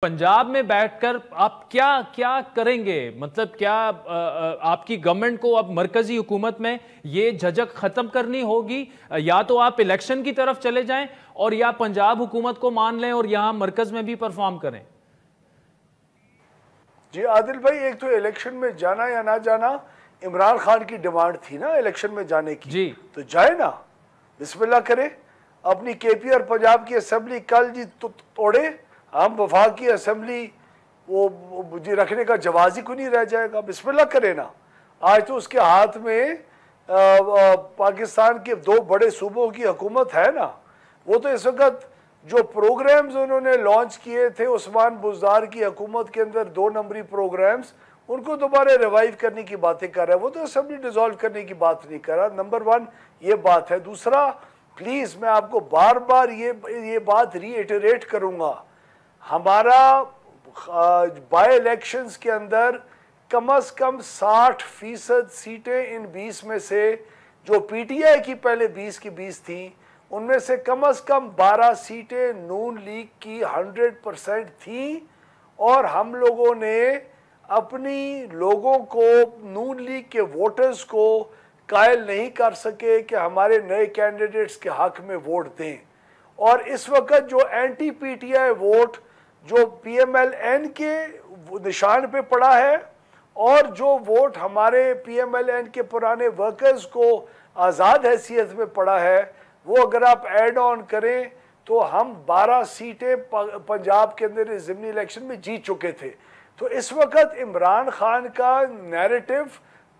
पंजाब में बैठकर आप क्या क्या करेंगे? मतलब क्या आपकी गवर्नमेंट को अब मरकजी हुकूमत में ये झिझक खत्म करनी होगी, या तो आप इलेक्शन की तरफ चले जाएं और या पंजाब हुकूमत को मान लें और यहां मरकज में भी परफॉर्म करें? जी आदिल भाई, एक तो इलेक्शन में जाना या ना जाना इमरान खान की डिमांड थी ना इलेक्शन में जाने की जी। तो जाए ना, बिस्मिल्लाह करे। अपनी केपी और पंजाब की असेंबली कल जी तोड़े, हम वफाक की असेंबली वो जी रखने का जवाज ही को नहीं रह जाएगा। बिस्मिल्लाह करे ना। आज तो उसके हाथ में पाकिस्तान के दो बड़े सूबों की हुकूमत है ना। वो तो इस वक्त जो प्रोग्राम्स उन्होंने लॉन्च किए थे उस्मान बुज़दार की हुकूमत के अंदर, 2 नंबरी प्रोग्राम्स, उनको दोबारा रिवाइव करने की बातें कर रहा है। वो तो असेंबली डिसॉल्व करने की बात नहीं कर रहा। नंबर 1 ये बात है। दूसरा, प्लीज़ मैं आपको बार बार ये बात रीइटरेट करूँगा, हमारा बाय इलेक्शंस के अंदर कम से कम 60% सीटें इन 20 में से जो पीटीआई की पहले 20 की 20 थी, उनमें से कम 12 सीटें नून लीग की 100% थी। और हम लोगों ने अपनी लोगों को, नून लीग के वोटर्स को कायल नहीं कर सके कि हमारे नए कैंडिडेट्स के हक में वोट दें। और इस वक्त जो एंटी पीटीआई वोट जो पीएमएलएन के निशान पे पड़ा है और जो वोट हमारे पीएमएलएन के पुराने वर्कर्स को आज़ाद हैसियत में पड़ा है, वो अगर आप ऐड ऑन करें तो हम 12 सीटें पंजाब के अंदर इस ज़िमनी इलेक्शन में जीत चुके थे। तो इस वक्त इमरान खान का नैरेटिव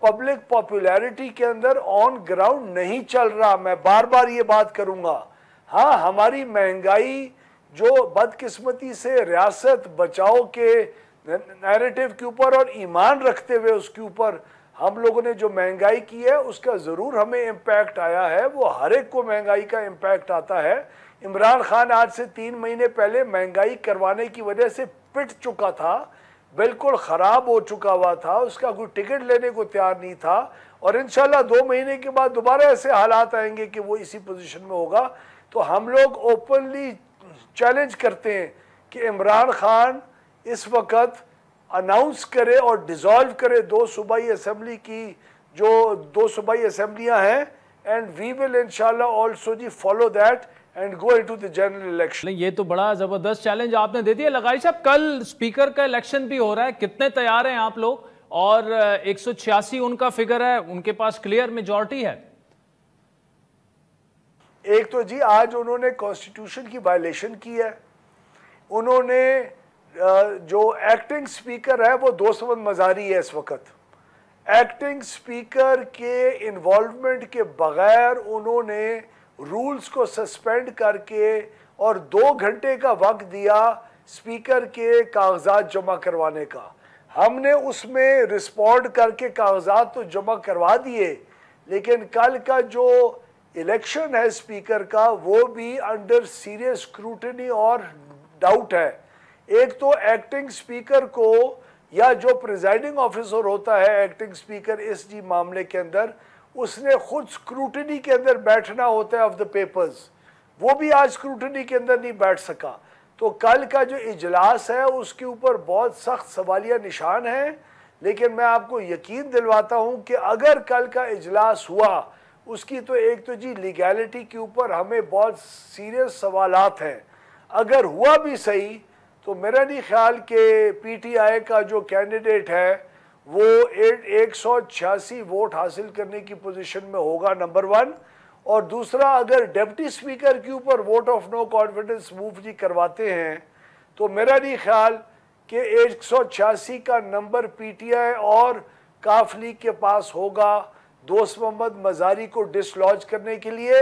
पब्लिक पॉपुलैरिटी के अंदर ऑन ग्राउंड नहीं चल रहा। मैं बार बार ये बात करूँगा। हाँ, हमारी महंगाई जो बदकिस्मती से रियासत बचाओ के नैरेटिव के ऊपर और ईमान रखते हुए उसके ऊपर हम लोगों ने जो महंगाई की है, उसका ज़रूर हमें इम्पैक्ट आया है। वो हर एक को महंगाई का इम्पैक्ट आता है। इमरान खान आज से 3 महीने पहले महंगाई करवाने की वजह से पिट चुका था, बिल्कुल ख़राब हो चुका हुआ था, उसका कोई टिकट लेने को तैयार नहीं था। और इंशाल्लाह 2 महीने के बाद दोबारा ऐसे हालात आएंगे कि वो इसी पोजीशन में होगा। तो हम लोग ओपनली चैलेंज करते हैं कि इमरान खान इस वक्त अनाउंस करे और डिसॉल्व करे 2 सूबाई असेंबली की, जो 2 सूबाई असेंबलियां हैं, एंड वी विल इंशाल्लाह आल्सो जी follow that and go into the general election. ये तो बड़ा जबरदस्त चैलेंज आपने दे दिया। लगाई साहब, कल स्पीकर का इलेक्शन भी हो रहा है, कितने तैयार हैं आप लोग? और 186 उनका फिगर है, उनके पास क्लियर मेजॉरिटी है। एक तो जी आज उन्होंने कॉन्स्टिट्यूशन की वायलेशन की है। उन्होंने जो एक्टिंग स्पीकर है वो दोस्त मजारी है इस वक्त। एक्टिंग स्पीकर के इन्वॉल्वमेंट के बगैर उन्होंने रूल्स को सस्पेंड करके और 2 घंटे का वक्त दिया स्पीकर के कागजात जमा करवाने का। हमने उसमें रिस्पॉन्ड करके कागजात तो जमा करवा दिए, लेकिन कल का जो इलेक्शन है स्पीकर का, वो भी अंडर सीरियस स्क्रूटनी और डाउट है। एक तो एक्टिंग स्पीकर को या जो प्रिजाइडिंग ऑफिसर होता है एक्टिंग स्पीकर इस जी मामले के अंदर, उसने खुद स्क्रूटनी के अंदर बैठना होता है ऑफ द पेपर्स। वो भी आज स्क्रूटनी के अंदर नहीं बैठ सका। तो कल का जो इजलास है उसके ऊपर बहुत सख्त सवालिया निशान है। लेकिन मैं आपको यकीन दिलवाता हूँ कि अगर कल का इजलास हुआ, उसकी तो एक तो जी लीगैलिटी के ऊपर हमें बहुत सीरियस सवालात हैं। अगर हुआ भी सही तो मेरा नहीं ख्याल कि पीटीआई का जो कैंडिडेट है वो 186 वोट हासिल करने की पोजीशन में होगा, नंबर 1। और दूसरा, अगर डिप्टी स्पीकर के ऊपर vote of no confidence move जी करवाते हैं तो मेरा नहीं ख्याल कि 186 का नंबर पीटीआई और काफ लीग के पास होगा दोस्त मोहम्मद मजारी को डिसलॉज करने के लिए।